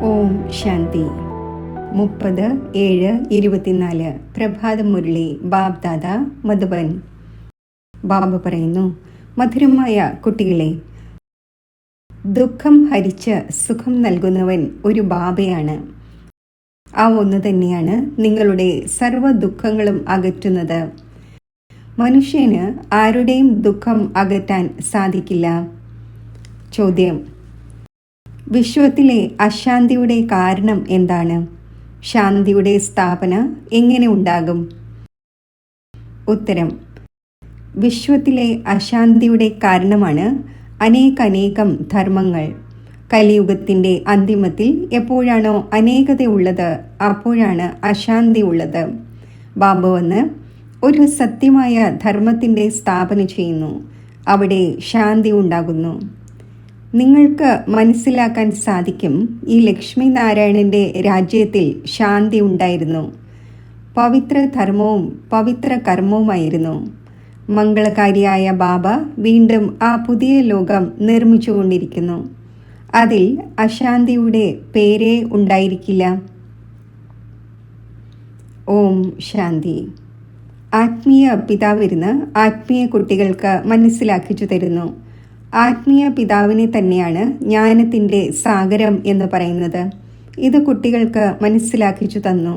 ഓം ശാന്തി. 30/7/24 പ്രഭാത മുരളി ബാബ്ദാദ മധുബൻ. ബാബ പറയുന്നു, മധുരമായ കുട്ടികളെ, ദുഃഖം ഹരിച്ച് സുഖം നൽകുന്നവൻ ഒരു ബാബയാണ്. ആ ഒന്ന് തന്നെയാണ് നിങ്ങളുടെ സർവ്വ ദുഃഖങ്ങളും അകറ്റുന്നത്. മനുഷ്യന് ആരുടെയും ദുഃഖം അകറ്റാൻ സാധിക്കില്ല. ചോദ്യം: വിശ്വത്തിലെ അശാന്തിയുടെ കാരണം എന്താണ്? ശാന്തിയുടെ സ്ഥാപന എങ്ങനെ ഉണ്ടാകും? ഉത്തരം: വിശ്വത്തിലെ അശാന്തിയുടെ കാരണമാണ് അനേകം ധർമ്മങ്ങൾ. കലിയുഗത്തിൻ്റെ അന്തിമത്തിൽ എപ്പോഴാണോ അനേകതയുള്ളത്, അപ്പോഴാണ് അശാന്തി ഉള്ളത്. ബാബ വന്ന് ഒരു സത്യമായ ധർമ്മത്തിൻ്റെ സ്ഥാപന ചെയ്യുന്നു. അവിടെ ശാന്തി ഉണ്ടാകുന്നു. നിങ്ങൾക്ക് മനസ്സിലാക്കാൻ സാധിക്കും, ഈ ലക്ഷ്മി നാരായണൻ്റെ രാജ്യത്തിൽ ശാന്തി ഉണ്ടായിരുന്നു. പവിത്ര ധർമ്മവും പവിത്ര കർമ്മവുമായിരുന്നു. മംഗളകാരിയായ ബാബ വീണ്ടും ആ പുതിയ ലോകം നിർമ്മിച്ചുകൊണ്ടിരിക്കുന്നു. അതിൽ അശാന്തിയുടെ പേരേ ഉണ്ടായിരിക്കില്ല. ഓം ശാന്തി. ആത്മീയ പിതാവിരുന്ന് ആത്മീയ കുട്ടികൾക്ക് മനസ്സിലാക്കിച്ചു തരുന്നു. ആത്മീയ പിതാവിനെ തന്നെയാണ് ജ്ഞാനത്തിൻ്റെ സാഗരം എന്ന് പറയുന്നത്. ഇത് കുട്ടികൾക്ക് മനസ്സിലാക്കിച്ചു തന്നു.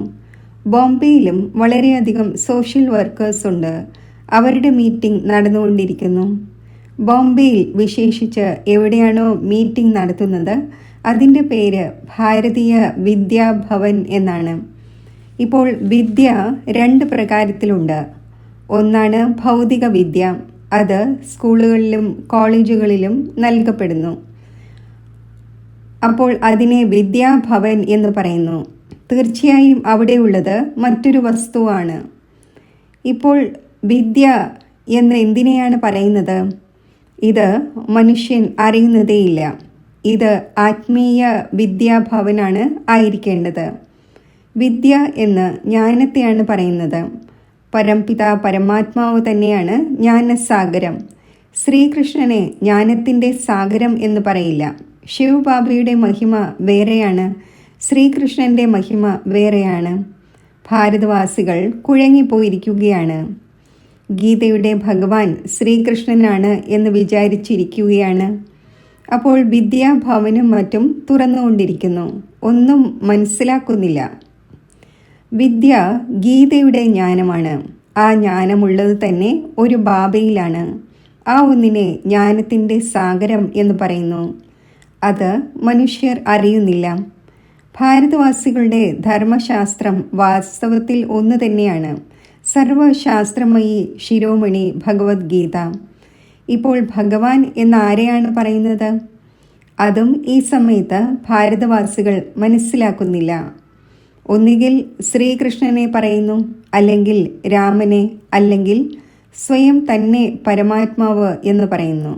ബോംബെയിലും വളരെയധികം സോഷ്യൽ വർക്കേഴ്സ് ഉണ്ട്. അവരുടെ മീറ്റിംഗ് നടന്നുകൊണ്ടിരിക്കുന്നു. ബോംബെയിൽ വിശേഷിച്ച് എവിടെയാണോ മീറ്റിംഗ് നടത്തുന്നത്, അതിൻ്റെ പേര് ഭാരതീയ വിദ്യാഭവൻ എന്നാണ്. ഇപ്പോൾ വിദ്യ 2 പ്രകാരത്തിലുണ്ട്. ഒന്നാണ് ഭൗതിക വിദ്യ. അത് സ്കൂളുകളിലും കോളേജുകളിലും നൽകപ്പെടുന്നു. അപ്പോൾ അതിനെ വിദ്യാഭവൻ എന്ന് പറയുന്നു. തീർച്ചയായും അവിടെയുള്ളത് മറ്റൊരു വസ്തുവാണ്. ഇപ്പോൾ വിദ്യ എന്ന് എന്തിനെയാണ് പറയുന്നത്? ഇത് മനുഷ്യൻ അറിയുന്നതേയില്ല. ഇത് ആത്മീയ വിദ്യാഭവനാണ് ആയിരിക്കേണ്ടത്. വിദ്യ എന്ന് ജ്ഞാനത്തെയാണ് പറയുന്നത്. പരംപിത പരമാത്മാവ് തന്നെയാണ് ജ്ഞാനസാഗരം. ശ്രീകൃഷ്ണനെ ജ്ഞാനത്തിൻ്റെ സാഗരം എന്ന് പറയില്ല. ശിവബാബയുടെ മഹിമ വേറെയാണ്, ശ്രീകൃഷ്ണൻ്റെ മഹിമ വേറെയാണ്. ഭാരതവാസികൾ കുഴങ്ങിപ്പോയിരിക്കുകയാണ്. ഗീതയുടെ ഭഗവാൻ ശ്രീകൃഷ്ണനാണ് എന്ന് വിചാരിച്ചിരിക്കുകയാണ്. അപ്പോൾ വിദ്യാഭവനും മറ്റും തുറന്നുകൊണ്ടിരിക്കുന്നു. ഒന്നും മനസ്സിലാക്കുന്നില്ല. വിദ്യ ഗീതയുടെ ജ്ഞാനമാണ്. ആ ജ്ഞാനമുള്ളത് തന്നെ ഒരു ബാബയിലാണ്. ആ ഒന്നിനെ ജ്ഞാനത്തിൻ്റെ സാഗരം എന്ന് പറയുന്നു. അത് മനുഷ്യർ അറിയുന്നില്ല. ഭാരതവാസികളുടെ ധർമ്മശാസ്ത്രം വാസ്തവത്തിൽ ഒന്ന് തന്നെയാണ്. സർവശാസ്ത്രമയി ശിരോമണി ഭഗവത്ഗീത. ഇപ്പോൾ ഭഗവാൻ എന്ന് ആരെയാണ് പറയുന്നത്? അതും ഈ സമയത്ത് ഭാരതവാസികൾ മനസ്സിലാക്കുന്നില്ല. ഒന്നുകിൽ ശ്രീകൃഷ്ണനെ പറയുന്നു, അല്ലെങ്കിൽ രാമനെ, അല്ലെങ്കിൽ സ്വയം തന്നെ പരമാത്മാവ് എന്ന് പറയുന്നു.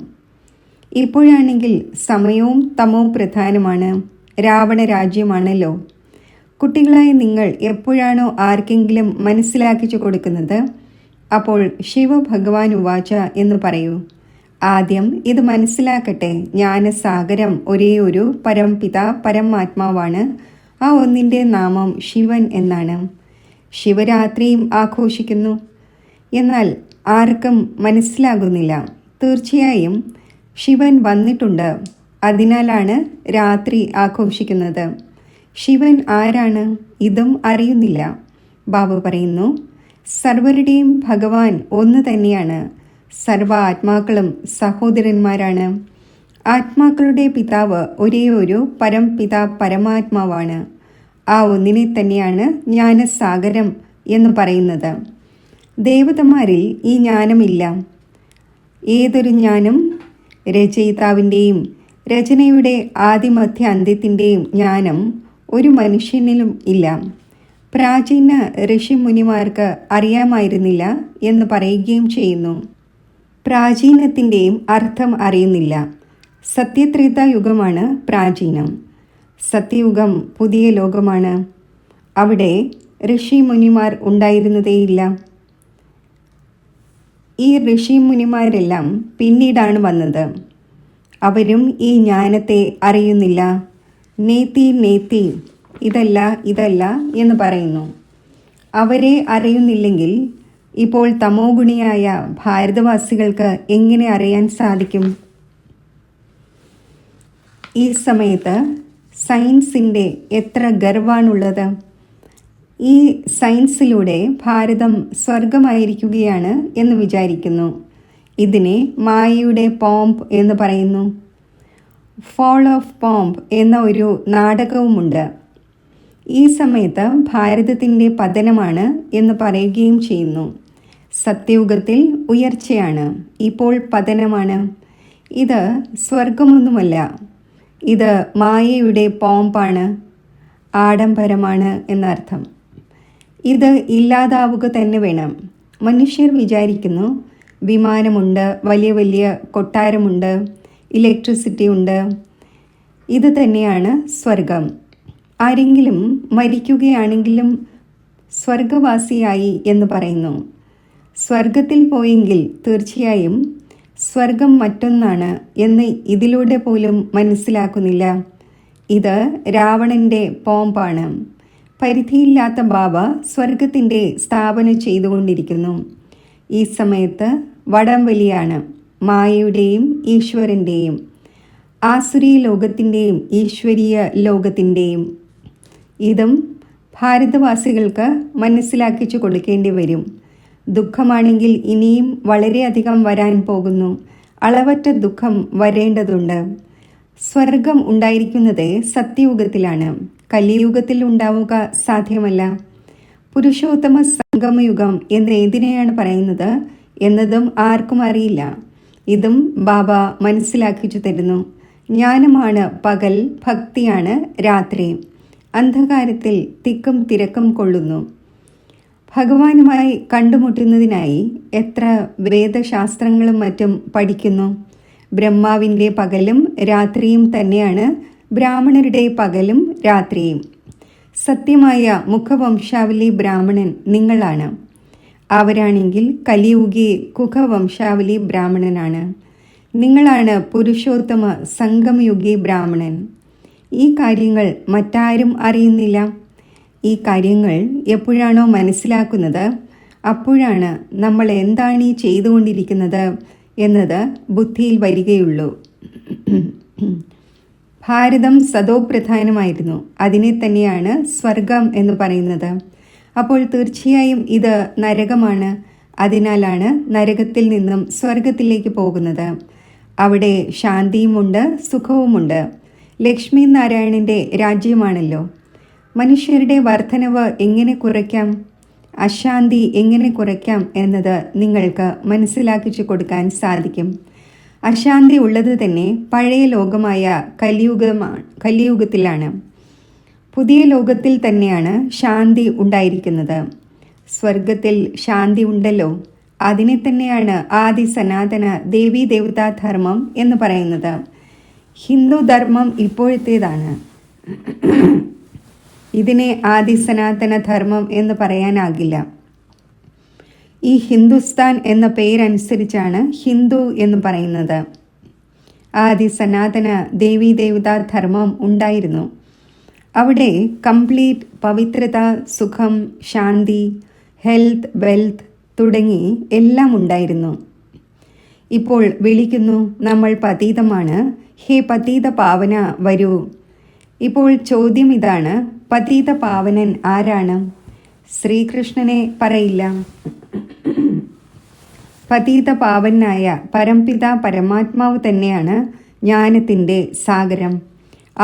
ഇപ്പോഴാണെങ്കിൽ സമയവും തമോ പ്രധാനമാണ്. രാവണ രാജ്യമാണല്ലോ. കുട്ടികളായ നിങ്ങൾ എപ്പോഴാണോ ആർക്കെങ്കിലും മനസ്സിലാക്കിച്ചു കൊടുക്കുന്നത്, അപ്പോൾ ശിവഭഗവാൻ ഉവാച എന്ന് പറയൂ. ആദ്യം ഇത് മനസ്സിലാക്കട്ടെ, ജ്ഞാനസാഗരം ഒരേ ഒരു പരംപിത പരമാത്മാവാണ്. ആ ഒന്നിൻ്റെ നാമം ശിവൻ എന്നാണ്. ശിവരാത്രിയും ആഘോഷിക്കുന്നു. എന്നാൽ ആർക്കും മനസ്സിലാകുന്നില്ല. തീർച്ചയായും ശിവൻ വന്നിട്ടുണ്ട്. അതിനാലാണ് രാത്രി ആഘോഷിക്കുന്നത്. ശിവൻ ആരാണ്? ഇതും അറിയുന്നില്ല. ബാബ പറയുന്നു, സർവരുടെയും ഭഗവാൻ ഒന്ന് തന്നെയാണ്. സർവ ആത്മാക്കളും സഹോദരന്മാരാണ്. ആത്മാക്കളുടെ പിതാവ് ഒരേ ഒരു പരംപിത പരമാത്മാവാണ്. ആ ഒന്നിനെ തന്നെയാണ് ജ്ഞാനസാഗരം എന്ന് പറയുന്നത്. ദേവതമാരിൽ ഈ ജ്ഞാനമില്ല. ഏതൊരു ജ്ഞാനം? രചയിതാവിൻ്റെയും രചനയുടെ ആദിമധ്യ അന്ത്യത്തിൻ്റെയും ജ്ഞാനം ഒരു മനുഷ്യനിലും ഇല്ല. പ്രാചീന ഋഷിമുനിമാർക്ക് അറിയാമായിരുന്നില്ല എന്ന് പറയുകയും ചെയ്യുന്നു. പ്രാചീനത്തിൻ്റെയും അർത്ഥം അറിയുന്നില്ല. സത്യത്രേതായുഗമാണ് പ്രാചീനം. സത്യയുഗം പുതിയ ലോകമാണ്. അവിടെ ഋഷിമുനിമാർ ഉണ്ടായിരുന്നതേയില്ല. ഈ ഋഷിമുനിമാരെല്ലാം പിന്നീടാണ് വന്നത്. അവരും ഈ ജ്ഞാനത്തെ അറിയുന്നില്ല. നേത്തി നേത്തി, ഇതല്ല ഇതല്ല എന്ന് പറയുന്നു. അവരെ അറിയുന്നില്ലെങ്കിൽ ഇപ്പോൾ തമോഗുണിയായ ഭാരതവാസികൾക്ക് എങ്ങനെ അറിയാൻ സാധിക്കും? ഈ സമയത്ത് സയൻസിൻ്റെ എത്ര ഗർവാണുള്ളത്! ഈ സയൻസിലൂടെ ഭാരതം സ്വർഗമായിരിക്കുകയാണ് എന്ന് വിചാരിക്കുന്നു. ഇതിനെ മായയുടെ പോംപ് എന്ന് പറയുന്നു. ഫോൾ ഓഫ് പോംപ് എന്ന ഒരു നാടകവുമുണ്ട്. ഈ സമയത്ത് ഭാരതത്തിൻ്റെ പതനമാണ് എന്ന് പറയുകയും ചെയ്യുന്നു. സത്യയുഗത്തിൽ ഉയർച്ചയാണ്, ഇപ്പോൾ പതനമാണ്. ഇത് സ്വർഗമൊന്നുമല്ല, ഇത് മായയുടെ പോംപാണ്, ആഡംബരമാണ് എന്നർത്ഥം. ഇത് ഇല്ലാതാവുക തന്നെ വേണം. മനുഷ്യർ വിചാരിക്കുന്നു വിമാനമുണ്ട്, വലിയ വലിയ കൊട്ടാരമുണ്ട്, ഇലക്ട്രിസിറ്റി ഉണ്ട്, ഇത് തന്നെയാണ് സ്വർഗം. ആരെങ്കിലും മരിക്കുകയാണെങ്കിലും സ്വർഗവാസിയായി എന്ന് പറയുന്നു. സ്വർഗത്തിൽ പോയെങ്കിൽ തീർച്ചയായും സ്വർഗം മറ്റൊന്നാണ് എന്ന് ഇതിലൂടെ പോലും മനസ്സിലാക്കുന്നില്ല. ഇത് രാവണൻ്റെ പോംപാണ്. പരിധിയില്ലാത്ത ബാബ സ്വർഗത്തിൻ്റെ സ്ഥാപന ചെയ്തുകൊണ്ടിരിക്കുന്നു. ഈ സമയത്ത് വടംവലിയാണ്, മായയുടെയും ഈശ്വരൻ്റെയും, ആസുരീ ലോകത്തിൻ്റെയും ഈശ്വരീയ ലോകത്തിൻ്റെയും. ഇതും ഭാരതവാസികൾക്ക് മനസ്സിലാക്കിച്ചു കൊടുക്കേണ്ടി വരും. ദുഃഖമാണെങ്കിൽ ഇനിയും വളരെയധികം വരാൻ പോകുന്നു. അളവറ്റ ദുഃഖം വരേണ്ടതുണ്ട്. സ്വർഗം ഉണ്ടായിരിക്കുന്നത് സത്യയുഗത്തിലാണ്, കലിയുഗത്തിൽ ഉണ്ടാവുക സാധ്യമല്ല. പുരുഷോത്തമ സംഗമയുഗം എന്ന് എന്തിനെയാണ് പറയുന്നത് എന്നതും ആർക്കും അറിയില്ല. ഇതും ബാബ മനസ്സിലാക്കിച്ചു തരുന്നു. ജ്ഞാനമാണ് പകൽ, ഭക്തിയാണ് രാത്രി. അന്ധകാരത്തിൽ തിക്കും തിരക്കും കൊള്ളുന്നു. ഭഗവാനുമായി കണ്ടുമുട്ടുന്നതിനായി എത്ര വേദശാസ്ത്രങ്ങളും മറ്റും പഠിക്കുന്നു. ബ്രഹ്മാവിൻ്റെ പകലും രാത്രിയും തന്നെയാണ് ബ്രാഹ്മണരുടെ പകലും രാത്രിയും. സത്യമായ മുഖവംശാവലി ബ്രാഹ്മണൻ നിങ്ങളാണ്. അവരാണെങ്കിൽ കലിയുഗി കുഖവംശാവലി ബ്രാഹ്മണനാണ്. നിങ്ങളാണ് പുരുഷോത്തമ സംഗമയുഗി ബ്രാഹ്മണൻ. ഈ കാര്യങ്ങൾ മറ്റാരും അറിയുന്നില്ല. ഈ കാര്യങ്ങൾ എപ്പോഴാണോ മനസ്സിലാക്കുന്നത് അപ്പോഴാണ് നമ്മൾ എന്താണ് ഈ ചെയ്തുകൊണ്ടിരിക്കുന്നത് എന്നത് ബുദ്ധിയിൽ വരികയുള്ളൂ. ഭാരതം സതോപ്രധാനമായിരുന്നു. അതിനെ തന്നെയാണ് സ്വർഗം എന്ന് പറയുന്നത്. അപ്പോൾ തീർച്ചയായും ഇത് നരകമാണ്. അതിനാലാണ് നരകത്തിൽ നിന്നും സ്വർഗത്തിലേക്ക് പോകുന്നത്. അവിടെ ശാന്തിയുമുണ്ട്, സുഖവുമുണ്ട്. ലക്ഷ്മി നാരായണൻ്റെ രാജ്യമാണല്ലോ. മനുഷ്യരുടെ വർധനവ് എങ്ങനെ കുറയ്ക്കാം, അശാന്തി എങ്ങനെ കുറയ്ക്കാം എന്നത് നിങ്ങൾക്ക് മനസ്സിലാക്കിച്ചു കൊടുക്കാൻ സാധിക്കും. അശാന്തി ഉള്ളത് തന്നെ പഴയ ലോകമായ കലിയുഗത്തിലാണ്. പുതിയ ലോകത്തിൽ തന്നെയാണ് ശാന്തി ഉണ്ടായിരിക്കുന്നത്. സ്വർഗത്തിൽ ശാന്തി ഉണ്ടല്ലോ. അതിനെ തന്നെയാണ് ആദി സനാതന ദേവീ ദേവതാ ധർമ്മം എന്ന് പറയുന്നത്. ഹിന്ദു ധർമ്മം ഇപ്പോഴത്തേതാണ്. ഇതിനെ ആദി സനാതന ധർമ്മം എന്ന് പറയാനാകില്ല. ഈ ഹിന്ദുസ്ഥാൻ എന്ന പേരനുസരിച്ചാണ് ഹിന്ദു എന്ന് പറയുന്നത്. ആദി സനാതന ദേവീ ദേവതാ ധർമ്മം ഉണ്ടായിരുന്നു. അവിടെ കംപ്ലീറ്റ് പവിത്രത, സുഖം, ശാന്തി, ഹെൽത്ത്, വെൽത്ത് തുടങ്ങി എല്ലാം ഉണ്ടായിരുന്നു. ഇപ്പോൾ വിളിക്കുന്നു, നമ്മൾ പതീതമാണ്, ഹേ പതീത പാവന വരൂ. ഇപ്പോൾ ചോദ്യം ഇതാണ്, പതീത പാവനൻ ആരാണ്? ശ്രീകൃഷ്ണനെ പറയില്ല. പതീത പാവനായ പരംപിത പരമാത്മാവ് തന്നെയാണ് ജ്ഞാനത്തിൻ്റെ സാഗരം.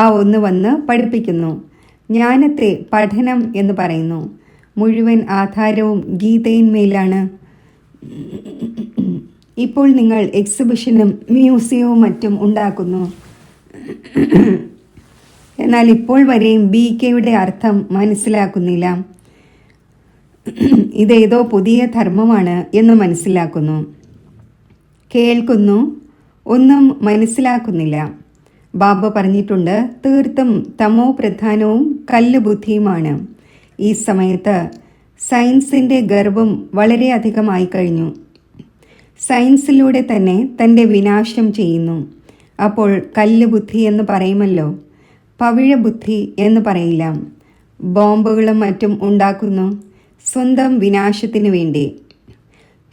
ആ ഒന്ന് വന്ന് പഠിപ്പിക്കുന്നു. ജ്ഞാനത്തെ പഠനം എന്ന് പറയുന്നു. മുഴുവൻ ആധാരവും ഗീതയിന്മേലാണ്. ഇപ്പോൾ നിങ്ങൾ എക്സിബിഷനും മ്യൂസിയവും മറ്റും ഉണ്ടാക്കുന്നു. എന്നാൽ ഇപ്പോൾ വരെയും BKയുടെ അർത്ഥം മനസ്സിലാക്കുന്നില്ല. ഇതേതോ പുതിയ ധർമ്മമാണ് എന്ന് മനസ്സിലാക്കുന്നു. കേൾക്കുന്നു, ഒന്നും മനസ്സിലാക്കുന്നില്ല. ബാബ പറഞ്ഞിട്ടുണ്ട്, തീർത്തും തമോ പ്രധാനവും കല്ലുബുദ്ധിയുമാണ്. ഈ സമയത്ത് സയൻസിൻ്റെ ഗർവം വളരെയധികമായി കഴിഞ്ഞു. സയൻസിലൂടെ തന്നെ തൻ്റെ വിനാശം ചെയ്യുന്നു. അപ്പോൾ കല്ലുബുദ്ധി എന്ന് പറയുമല്ലോ. പവിഴബുദ്ധി എന്ന് പറയില്ല. ബോംബുകളും മറ്റും ഉണ്ടാക്കുന്നു സ്വന്തം വിനാശത്തിനു വേണ്ടി.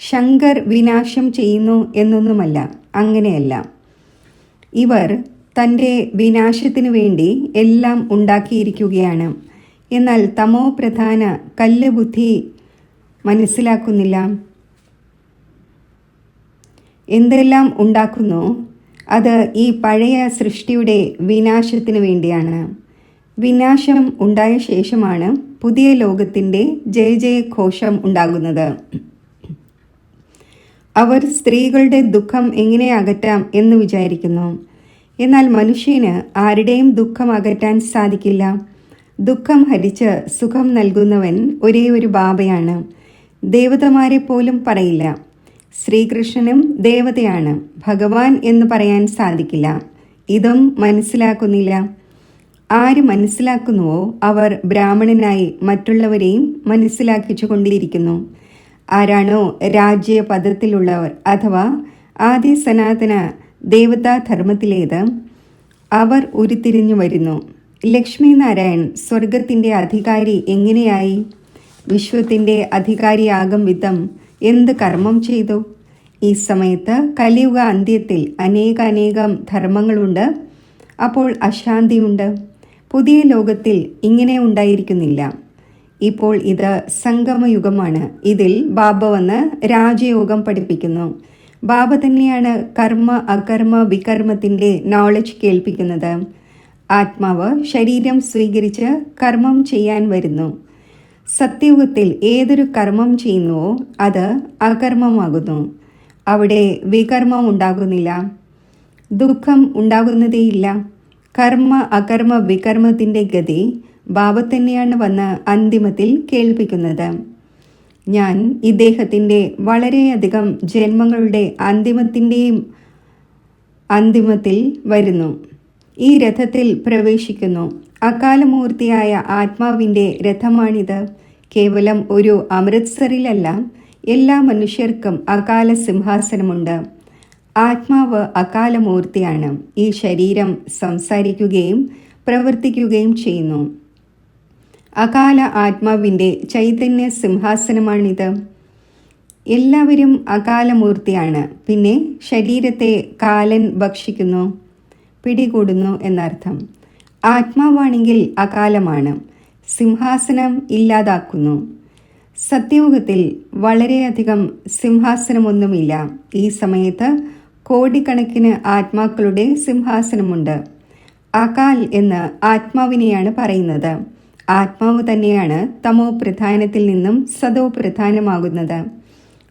ശങ്കർ വിനാശം ചെയ്യുന്നു എന്നൊന്നുമല്ല, അങ്ങനെയല്ല. ഇവർ തൻ്റെ വിനാശത്തിനു വേണ്ടി എല്ലാം ഉണ്ടാക്കിയിരിക്കുകയാണ്. എന്നാൽ തമോ പ്രധാന കല്ല് ബുദ്ധി മനസ്സിലാക്കുന്നില്ല. എന്തെല്ലാം ഉണ്ടാക്കുന്നു അത് ഈ പഴയ സൃഷ്ടിയുടെ വിനാശത്തിനു വേണ്ടിയാണ്. വിനാശം ഉണ്ടായ ശേഷമാണ് പുതിയ ലോകത്തിൻ്റെ ജയജയഘോഷം ഉണ്ടാകുന്നത്. അവർ സ്ത്രീകളുടെ ദുഃഖം എങ്ങനെ അകറ്റാം എന്ന് വിചാരിക്കുന്നു. എന്നാൽ മനുഷ്യന് ആരുടെയും ദുഃഖം അകറ്റാൻ സാധിക്കില്ല. ദുഃഖം ഹരിച്ച് സുഖം നൽകുന്നവൻ ഒരേ ഒരു ബാബയാണ്. ദേവതമാരെ പോലും പറയില്ല. ശ്രീകൃഷ്ണനും ദേവതയാണ്, ഭഗവാൻ എന്ന് പറയാൻ സാധിക്കില്ല. ഇതും മനസ്സിലാക്കുന്നില്ല. ആര് മനസ്സിലാക്കുന്നുവോ അവർ ബ്രാഹ്മണനായി മറ്റുള്ളവരെയും മനസ്സിലാക്കിച്ചു കൊണ്ടിരിക്കുന്നു. ആരാണോ രാജ്യപദത്തിലുള്ളവർ അഥവാ ആദി സനാതന ദേവതാധർമ്മത്തിലേത് അവർ ഉരുത്തിരിഞ്ഞു വരുന്നു. ലക്ഷ്മി നാരായൺ സ്വർഗത്തിൻ്റെ അധികാരി എങ്ങനെയായി? വിശ്വത്തിൻ്റെ അധികാരിയാകും വിധം എന്ത് കർമ്മം ചെയ്തു? ഈ സമയത്ത് കലിയുഗ അന്ത്യത്തിൽ അനേകം ധർമ്മങ്ങളുണ്ട്. അപ്പോൾ അശാന്തിയുണ്ട്. പുതിയ ലോകത്തിൽ ഇങ്ങനെ ഉണ്ടായിരിക്കുന്നില്ല. ഇപ്പോൾ ഇത് സംഗമയുഗമാണ്. ഇതിൽ ബാബ വന്ന് രാജയോഗം പഠിപ്പിക്കുന്നു. ബാബ തന്നെയാണ് കർമ്മ അകർമ്മ വികർമ്മത്തിൻ്റെ നോളജ് കേൾപ്പിക്കുന്നത്. ആത്മാവ് ശരീരം സ്വീകരിച്ച് കർമ്മം ചെയ്യാൻ വരുന്നു. സത്യയുഗത്തിൽ ഏതൊരു കർമ്മം ചെയ്യുന്നുവോ അത് അകർമ്മമാകുന്നു. അവിടെ വികർമ്മം ഉണ്ടാകുന്നില്ല, ദുഃഖം ഉണ്ടാകുന്നതേയില്ല. കർമ്മ അകർമ്മ വികർമ്മത്തിൻ്റെ ഗതി ബാബ തന്നെയാണ് വന്ന് അന്തിമത്തിൽ കേൾപ്പിക്കുന്നത്. ഞാൻ ഇദ്ദേഹത്തിൻ്റെ വളരെയധികം ജന്മങ്ങളുടെ അന്തിമത്തിൽ വരുന്നു. ഈ രഥത്തിൽ പ്രവേശിക്കുന്നു. അകാലമൂർത്തിയായ ആത്മാവിൻ്റെ രഥമാണിത്. കേവലം ഒരു അമൃത്സറിലല്ല, എല്ലാ മനുഷ്യർക്കും അകാല സിംഹാസനമുണ്ട്. ആത്മാവ് അകാലമൂർത്തിയാണ്. ഈ ശരീരം സംസാരിക്കുകയും പ്രവർത്തിക്കുകയും ചെയ്യുന്നു. അകാല ആത്മാവിൻ്റെ ചൈതന്യ സിംഹാസനമാണിത്. എല്ലാവരും അകാലമൂർത്തിയാണ്. പിന്നെ ശരീരത്തെ കാലൻ ഭക്ഷിക്കുന്നു, പിടികൂടുന്നു എന്നർത്ഥം. ആത്മാവാണെങ്കിൽ അകാലമാണ്, സിംഹാസനം ഇല്ലാതാക്കുന്നു. സത്യയുഗത്തിൽ വളരെയധികം സിംഹാസനമൊന്നുമില്ല. ഈ സമയത്ത് കോടിക്കണക്കിന് ആത്മാക്കളുടെ സിംഹാസനമുണ്ട്. അകാൽ എന്ന് ആത്മാവിനെയാണ് പറയുന്നത്. ആത്മാവ് തന്നെയാണ് തമോ പ്രധാനത്തിൽ നിന്നും സദോ പ്രധാനമാകുന്നത്.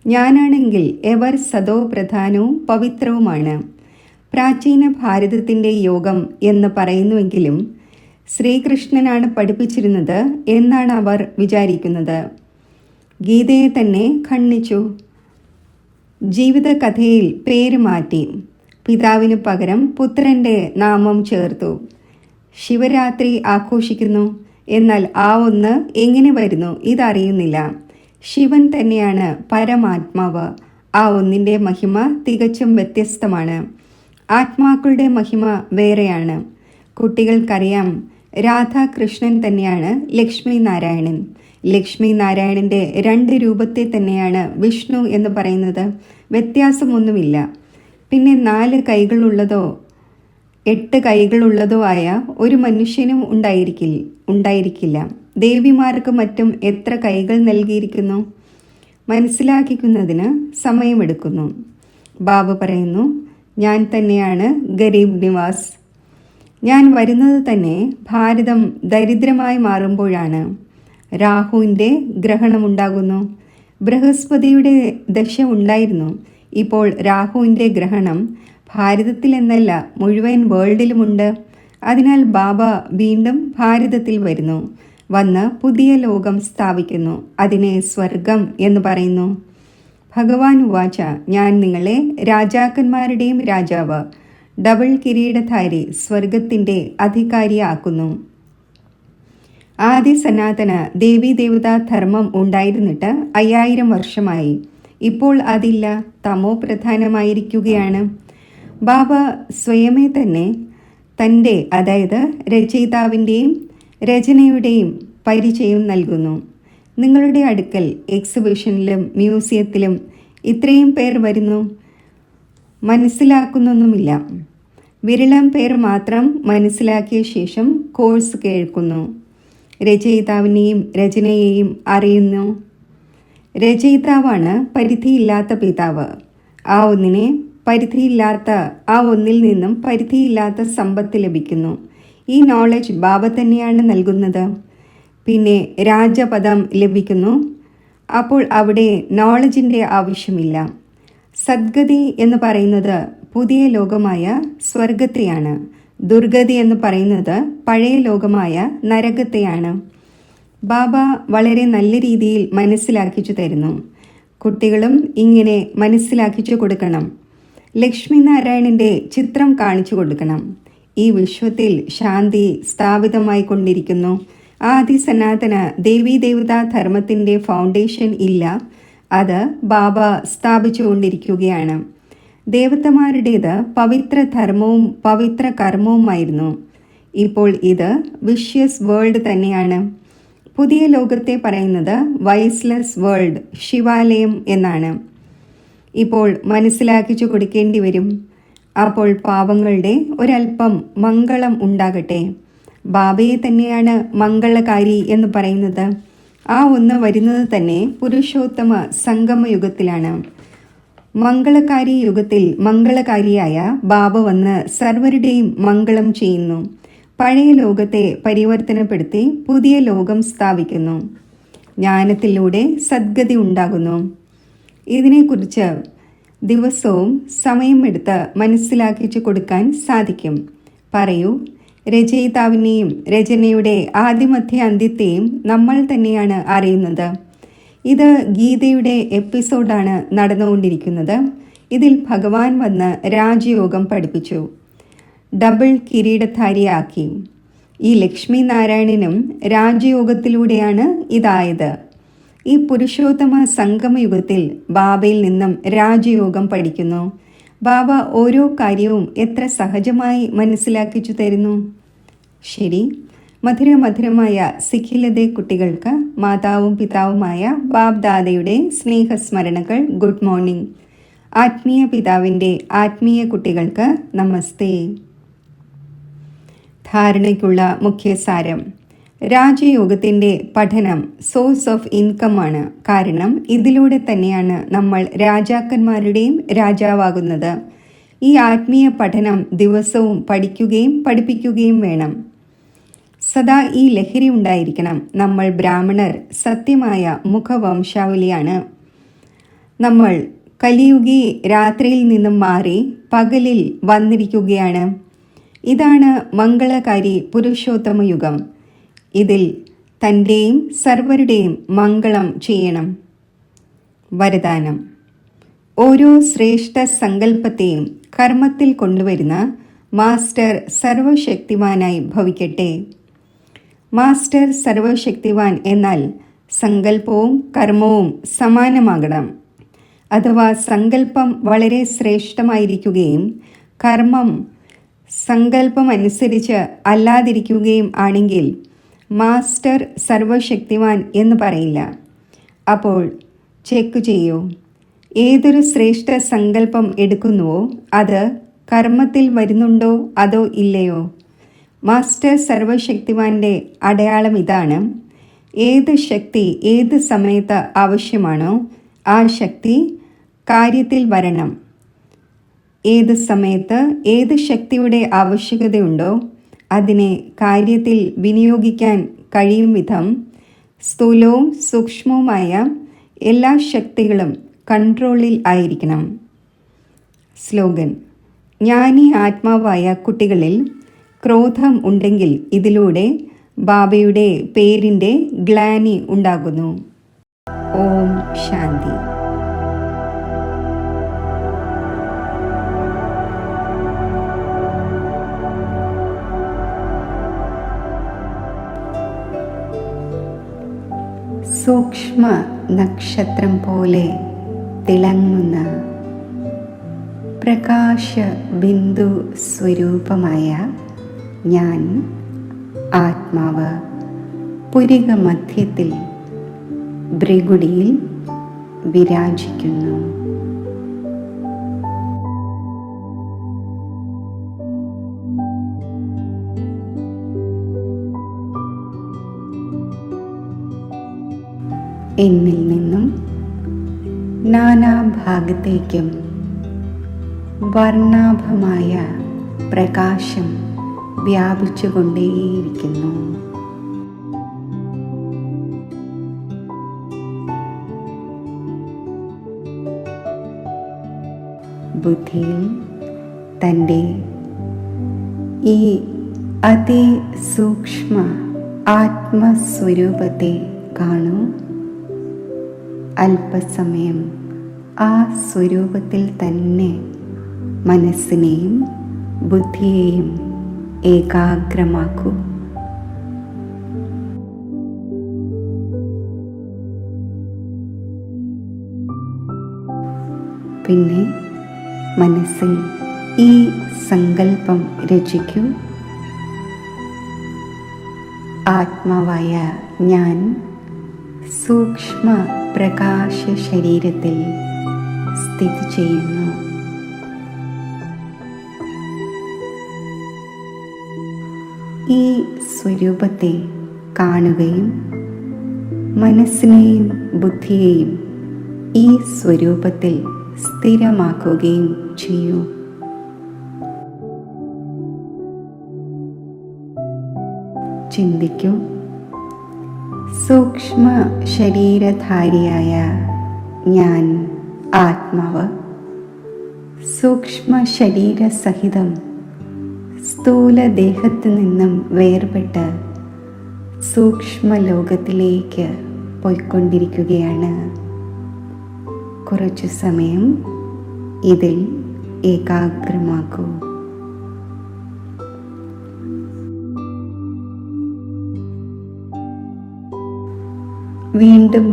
ഞാനാണെങ്കിൽ എവർ സദോ പ്രധാനവും പവിത്രവുമാണ്. പ്രാചീന ഭാരതത്തിൻ്റെ യോഗം എന്ന് പറയുന്നുവെങ്കിലും ശ്രീകൃഷ്ണനാണ് പഠിപ്പിച്ചിരുന്നത് എന്നാണ് അവർ വിചാരിക്കുന്നത്. ഗീതയെ തന്നെ ഖണ്ഡിച്ചു. ജീവിതകഥയിൽ പേര് മാറ്റി. പിതാവിന് പകരം പുത്രൻ്റെ നാമം ചേർത്തു. ശിവരാത്രി ആഘോഷിക്കുന്നു. എന്നാൽ ആ ഒന്ന് എങ്ങനെ വരുന്നു ഇതറിയുന്നില്ല. ശിവൻ തന്നെയാണ് പരമാത്മാവ്. ആ ഒന്നിൻ്റെ മഹിമ തികച്ചും വ്യത്യസ്തമാണ്. ആത്മാക്കളുടെ മഹിമ വേറെയാണ്. കുട്ടികൾക്കറിയാം, രാധാകൃഷ്ണൻ തന്നെയാണ് ലക്ഷ്മി നാരായണൻ. ലക്ഷ്മി നാരായണൻ്റെ 2 രൂപത്തെ തന്നെയാണ് വിഷ്ണു എന്ന് പറയുന്നത്. വ്യത്യാസമൊന്നുമില്ല. പിന്നെ 4 കൈകളുള്ളതോ 8 കൈകളുള്ളതോ ആയ ഒരു മനുഷ്യനും ഉണ്ടായിരിക്കില്ല. ദേവിമാർക്ക് മറ്റും എത്ര കൈകൾ നൽകിയിരിക്കുന്നു? മനസ്സിലാക്കിക്കുന്നതിന് സമയമെടുക്കുന്നു. ബാബ പറയുന്നു, ഞാൻ തന്നെയാണ് ഗരീബ് നിവാസ്. ഞാൻ വരുന്നത് തന്നെ ഭാരതം ദരിദ്രമായി മാറുമ്പോഴാണ്. രാഹുവിൻ്റെ ഗ്രഹണമുണ്ടാകുന്നു. ബൃഹസ്പതിയുടെ ദശ ഉണ്ടായിരുന്നു. ഇപ്പോൾ രാഹുവിൻ്റെ ഗ്രഹണം ഭാരതത്തിൽ എന്നല്ല, മുഴുവൻ വേൾഡിലുമുണ്ട്. അതിനാൽ ബാബ വീണ്ടും ഭാരതത്തിൽ വരുന്നു. വന്ന് പുതിയ ലോകം സ്ഥാപിക്കുന്നു. അതിനെ സ്വർഗം എന്ന് പറയുന്നു. ഭഗവാൻ ഉവാച, ഞാൻ നിങ്ങളെ രാജാക്കന്മാരുടെയും രാജാവ്, ഡബിൾ കിരീടധാരി, സ്വർഗത്തിൻ്റെ അധികാരിയാക്കുന്നു. ആദി സനാതന ദേവീദേവതാ ധർമ്മം ഉണ്ടായിരുന്നിട്ട് 5000 വർഷമായി. ഇപ്പോൾ അതില്ല, തമോ പ്രധാനമായിരിക്കുകയാണ്. ബാബ സ്വയമേ തന്നെ തൻ്റെ, അതായത് രചയിതാവിൻ്റെയും രചനയുടെയും പരിചയം നൽകുന്നു. നിങ്ങളുടെ അടുക്കൽ എക്സിബിഷനിലും മ്യൂസിയത്തിലും ഇത്രയും പേർ വരുന്നു, മനസ്സിലാക്കുന്നൊന്നുമില്ല. വിരളം പേർ മാത്രം മനസ്സിലാക്കിയ ശേഷം കോഴ്സ് കേൾക്കുന്നു. രചയിതാവിനെയും രചനയെയും അറിയുന്നു. രചയിതാവാണ് പരിധിയില്ലാത്ത പിതാവ്. ആ ഒന്നിനെ പരിധിയില്ലാത്ത ആ ഒന്നിൽ നിന്നും പരിധിയില്ലാത്ത സമ്പത്ത് ലഭിക്കുന്നു. ഈ നോളജ് ബാബ തന്നെയാണ് നൽകുന്നത്. പിന്നെ രാജപദം ലഭിക്കുന്നു. അപ്പോൾ അവിടെ നോളജിൻ്റെ ആവശ്യമില്ല. സദ്ഗതി എന്ന് പറയുന്നത് പുതിയ ലോകമായ സ്വർഗത്തെയാണ്. ദുർഗതി എന്ന് പറയുന്നത് പഴയ ലോകമായ നരകത്തെയാണ്. ബാബ വളരെ നല്ല രീതിയിൽ മനസ്സിലാക്കിച്ചു തരുന്നു. കുട്ടികളും ഇങ്ങനെ മനസ്സിലാക്കിച്ചു കൊടുക്കണം. ലക്ഷ്മി നാരായണൻ്റെ ചിത്രം കാണിച്ചു കൊടുക്കണം. ഈ വിശ്വത്തിൽ ശാന്തി സ്ഥാപിതമായി കൊണ്ടിരിക്കുന്നു. ആദി സനാതന ദേവീദേവതാ ധർമ്മത്തിൻ്റെ ഫൗണ്ടേഷൻ ഇല്ല, അത് ബാബ സ്ഥാപിച്ചുകൊണ്ടിരിക്കുകയാണ്. ദേവതമാരുടേത് പവിത്ര ധർമ്മവും പവിത്ര കർമ്മവുമായിരുന്നു. ഇപ്പോൾ ഇത് വിഷ്യസ് വേൾഡ് തന്നെയാണ്. പുതിയ ലോകത്തെ പറയുന്നത് വൈസ്ലെസ് വേൾഡ്, ശിവാലയം എന്നാണ്. ഇപ്പോൾ മനസ്സിലാക്കിച്ചു കൊടുക്കേണ്ടി വരും. അപ്പോൾ പാവങ്ങളുടെ ഒരൽപ്പം മംഗളം ഉണ്ടാകട്ടെ. ബാബയെ തന്നെയാണ് മംഗളകാരി എന്ന് പറയുന്നത്. ആ ഒന്ന് വരുന്നത് തന്നെ പുരുഷോത്തമ സംഗമയുഗത്തിലാണ്. മംഗളകാരി യുഗത്തിൽ മംഗളകാരിയായ ബാബ വന്ന് സർവരുടെയും മംഗളം ചെയ്യുന്നു. പഴയ ലോകത്തെ പരിവർത്തനപ്പെടുത്തി പുതിയ ലോകം സ്ഥാപിക്കുന്നു. ജ്ഞാനത്തിലൂടെ സദ്ഗതി ഉണ്ടാകുന്നു. ഇതിനെക്കുറിച്ച് ദിവസവും സമയമെടുത്ത് മനസ്സിലാക്കിച്ചു കൊടുക്കാൻ സാധിക്കും. പറയൂ, രചയിതാവിനെയും രചനയുടെ ആദ്യമധ്യ അന്ത്യത്തെയും നമ്മൾ തന്നെയാണ് അറിയുന്നത്. ഇത് ഗീതയുടെ എപ്പിസോഡാണ് നടന്നുകൊണ്ടിരിക്കുന്നത്. ഇതിൽ ഭഗവാൻ വന്ന് രാജയോഗം പഠിപ്പിച്ചു, ഡബിൾ കിരീടധാരിയാക്കി. ഈ ലക്ഷ്മി നാരായണനും രാജയോഗത്തിലൂടെയാണ് ഇതായത്. ഈ പുരുഷോത്തമ സംഗമയുഗത്തിൽ ബാബയിൽ നിന്നും രാജയോഗം പഠിക്കുന്നു. ബാബ ഓരോ കാര്യവും എത്ര സഹജമായി മനസ്സിലാക്കിച്ചു തരുന്നു. ശരി, മധുരമധുരമായ സിഖിലതെ കുട്ടികൾക്ക് മാതാവും പിതാവുമായ ബാബ് ദാദയുടെ സ്നേഹസ്മരണകൾ. Good morning. ആത്മീയ പിതാവിൻ്റെ ആത്മീയ കുട്ടികൾക്ക് നമസ്തേ. ധാരണയ്ക്കുള്ള മുഖ്യസാരം: രാജയോഗത്തിൻ്റെ പഠനം സോഴ്സ് ഓഫ് ഇൻകം ആണ്. കാരണം ഇതിലൂടെ തന്നെയാണ് നമ്മൾ രാജാക്കന്മാരുടെയും രാജാവാകുന്നത്. ഈ ആത്മീയ പഠനം ദിവസവും പഠിക്കുകയും പഠിപ്പിക്കുകയും വേണം. സദാ ഈ ലഹരി ഉണ്ടായിരിക്കണം. നമ്മൾ ബ്രാഹ്മണർ സത്യമായ മുഖവംശാവലിയാണ്. നമ്മൾ കലിയുഗി രാത്രിയിൽ നിന്നും മാറി പകലിൽ വന്നിരിക്കുകയാണ്. ഇതാണ് മംഗളകാരി പുരുഷോത്തമ യുഗം. ഇതിൽ തൻ്റെയും സർവരുടെയും മംഗളം ചെയ്യണം. വരദാനം: ഓരോ ശ്രേഷ്ഠ സങ്കല്പത്തെയും കർമ്മത്തിൽ കൊണ്ടുവരുന്ന മാസ്റ്റർ സർവശക്തിവാനായി ഭവിക്കട്ടെ. മാസ്റ്റർ സർവശക്തിവാൻ എന്നാൽ സങ്കല്പവും കർമ്മവും സമാനമാകണം. അഥവാ സങ്കല്പം വളരെ ശ്രേഷ്ഠമായിരിക്കുകയും കർമ്മം സങ്കല്പമനുസരിച്ച് അല്ലാതിരിക്കുകയും ആണെങ്കിൽ മാസ്റ്റർ സർവശക്തിവാൻ എന്ന് പറയില്ല. അപ്പോൾ ചെക്ക് ചെയ്യൂ, ഏതൊരു ശ്രേഷ്ഠ സങ്കല്പം എടുക്കുന്നുവോ അത് കർമ്മത്തിൽ വരുന്നുണ്ടോ അതോ ഇല്ലയോ? മാസ്റ്റർ സർവശക്തിവാൻ്റെ അടയാളം ഇതാണ്: ഏത് ശക്തി ഏത് സമയത്ത് ആവശ്യമാണോ ആ ശക്തി കാര്യത്തിൽ വരണം. ഏത് സമയത്ത് ഏത് ശക്തിയുടെ ആവശ്യകതയുണ്ടോ അതിനെ കാര്യത്തിൽ വിനിയോഗിക്കാൻ കഴിയും വിധം സ്ഥൂലവും സൂക്ഷ്മവുമായ എല്ലാ ശക്തികളും കൺട്രോളിൽ ആയിരിക്കണം. സ്ലോഗൻ: ജ്ഞാനി ആത്മാവായ കുട്ടികളിൽ ക്രോധം ഉണ്ടെങ്കിൽ ഇതിലൂടെ ബാബയുടെ പേരിൻ്റെ ഗ്ലാനി ഉണ്ടാകുന്നു. ഓം ശാന്തി. സൂക്ഷ്മ നക്ഷത്രം പോലെ തിളങ്ങുന്ന പ്രകാശ ബിന്ദു സ്വരൂപമായ ഞാൻ ആത്മാവ് പുരിക മധ്യത്തിൽ ഭൃഗുടിയിൽ വിരാജിക്കുന്നു. എന്നിൽ നിന്നും നാനാഭാഗത്തേക്കും വർണ്ണാഭമായ പ്രകാശം വ്യാപിച്ചുകൊണ്ടേയിരിക്കുന്നു. ബുദ്ധിയിൽ തൻ്റെ ഈ അതിസൂക്ഷ്മ ആത്മസ്വരൂപത്തെ കാണൂ. അല്പസമയം ആ സ്വരൂപത്തിൽ തന്നെ മനസ്സിനെയും ബുദ്ധിയെയും ഏകാഗ്രമാക്കൂ. പിന്നെ മനസ്സിൽ ഈ സങ്കല്പം രചിക്കൂ. ആത്മാവായ ഞാൻ സൂക്ഷ്മ പ്രകാശ ശരീരത്തിൽ സ്ഥിതി ചെയ്യുന്നു. ഈ സ്വരൂപത്തെ കാണുകയും മനസ്സിനെയും ബുദ്ധിയെയും ഈ സ്വരൂപത്തിൽ സ്ഥിരമാക്കുകയും ചെയ്യൂ. ചിന്തിക്കൂ. സൂക്ഷ്മ ശരീരധാരിയായ ഞാൻ ആത്മാവ് സൂക്ഷ്മ ശരീരസഹിതം സ്ഥൂല ദേഹത്തു നിന്നും വേർപെട്ട് സൂക്ഷ്മലോകത്തിലേക്ക് പോയിക്കൊണ്ടിരിക്കുകയാണ്. കുറച്ചു സമയം ഇതിൽ ഏകാഗ്രമാക്കൂ. വീണ്ടും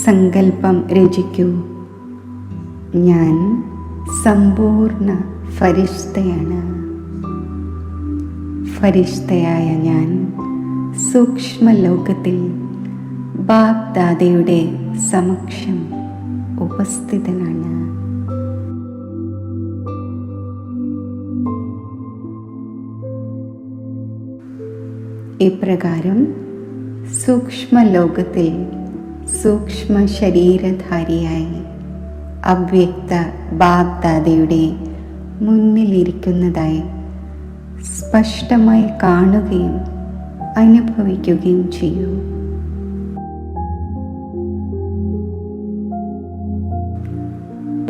സങ്കല്പം രചിക്കൂ. ഞാൻ സമ്പൂർണ്ണ ഫരിഷ്തയാണ്. ഫരിഷ്തയായ ഞാൻ സൂക്ഷ്മലോകത്തിൽ ബാപ് ദാദയുടെ സമക്ഷം ഉപസ്ഥിതനാണ്. ഇപ്രകാരം സൂക്ഷ്മലോകത്തിൽ സൂക്ഷ്മ ശരീരധാരിയായി അവ്യക്ത ബാപ് ദാദയുടെ മുന്നിലിരിക്കുന്നതായി സ്പഷ്ടമായി കാണുകയും അനുഭവിക്കുകയും ചെയ്യൂ.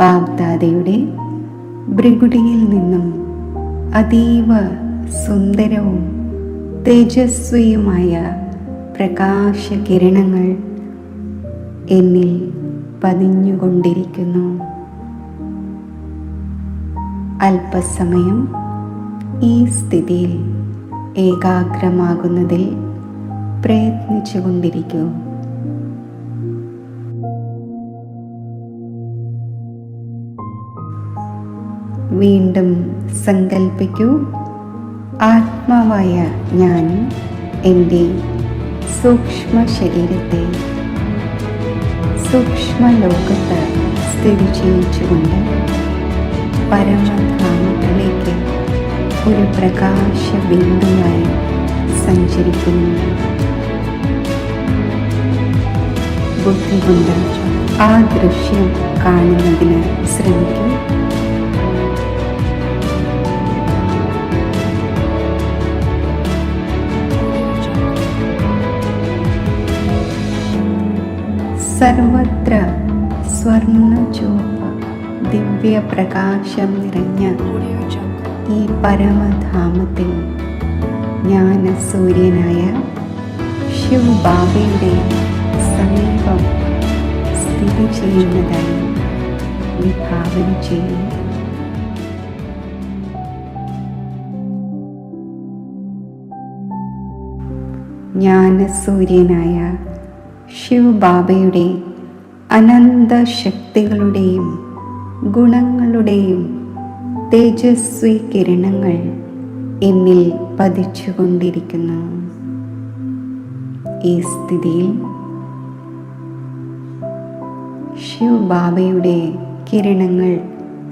ബാപ് ദാദയുടെ ഭൃഗുടിയിൽ നിന്നും അതീവ സുന്ദരവും തേജസ്വിയുമായ പ്രകാശകിരണങ്ങൾ എന്നിൽ പതിഞ്ഞുകൊണ്ടിരിക്കുന്നു. അല്പസമയം ഈ സ്ഥിതിയിൽ ഏകാഗ്രമാകുന്നതിൽ പ്രയത്നിച്ചുകൊണ്ടിരിക്കൂ. വീണ്ടും സങ്കൽപ്പിക്കൂ. ആത്മാവായ ഞാൻ എൻ്റെ സൂക്ഷ്മ ശരീരത്തെ സൂക്ഷ്മലോകത്ത് സ്ഥിതി ചെയ്യിച്ചുകൊണ്ട് പരമധാമത്തിലേക്ക് ഒരു പ്രകാശ ബിന്ദുവായി സഞ്ചരിക്കുന്നു. ബുദ്ധി കൊണ്ട് ആ ദൃശ്യം കാണുന്നതിന് ശ്രമിക്കൂ. സർവത്ര സ്വർണ്ണ ചുവപ്പ് ദിവ്യപ്രകാശം നിറഞ്ഞ ഈ പരമധാമത്തിൽ ജ്ഞാനസൂര്യനായ ശിവ് ബാബയുടെ സമീപം സ്ഥിതി ചെയ്യുന്നതായി വിഭാവന ചെയ്യും. ജ്ഞാനസൂര്യനായ ശിവ് ബാബയുടെ അനന്ത ശക്തികളുടെയും ഗുണങ്ങളുടെയും തേജസ്വി കിരണങ്ങൾ എന്നിൽ പതിച്ചുകൊണ്ടിരിക്കുന്നു. ഈ സ്ഥിതിയിൽ ശിവ് ബാബയുടെ കിരണങ്ങൾ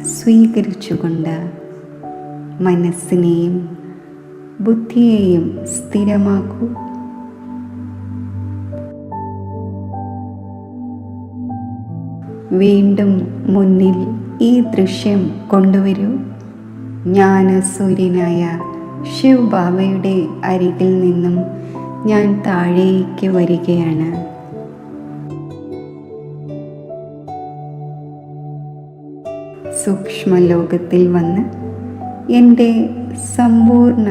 സ്വീകരിച്ചുകൊണ്ട് മനസ്സിനെയും ബുദ്ധിയെയും സ്ഥിരമാക്കൂ. വീണ്ടും മുന്നിൽ ഈ ദൃശ്യം കൊണ്ടുവരൂ. ജ്ഞാനസൂര്യനായ ശിവ് ബാബയുടെ അരികിൽ നിന്നും ഞാൻ താഴേക്ക് വരികയാണ്. സൂക്ഷ്മലോകത്തിൽ വന്ന് എൻ്റെ സമ്പൂർണ്ണ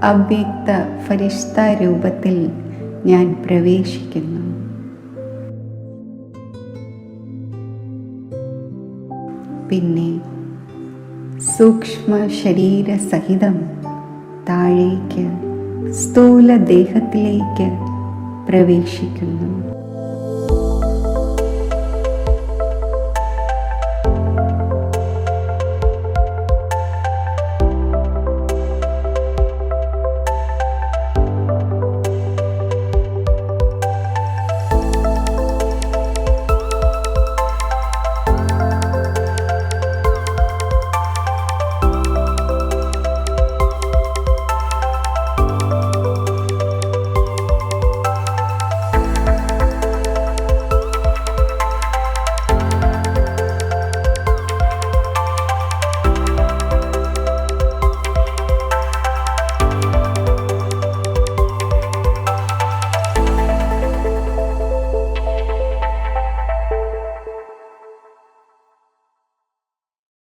അവ്യക്ത ഫരിഷ്ത രൂപത്തിൽ ഞാൻ പ്രവേശിക്കുന്നു. പിന്നെ സൂക്ഷ്മ ശരീര സഹിതം താഴേക്ക് സ്ഥൂല ദേഹത്തിലേക്ക് പ്രവേശിക്കുന്നു.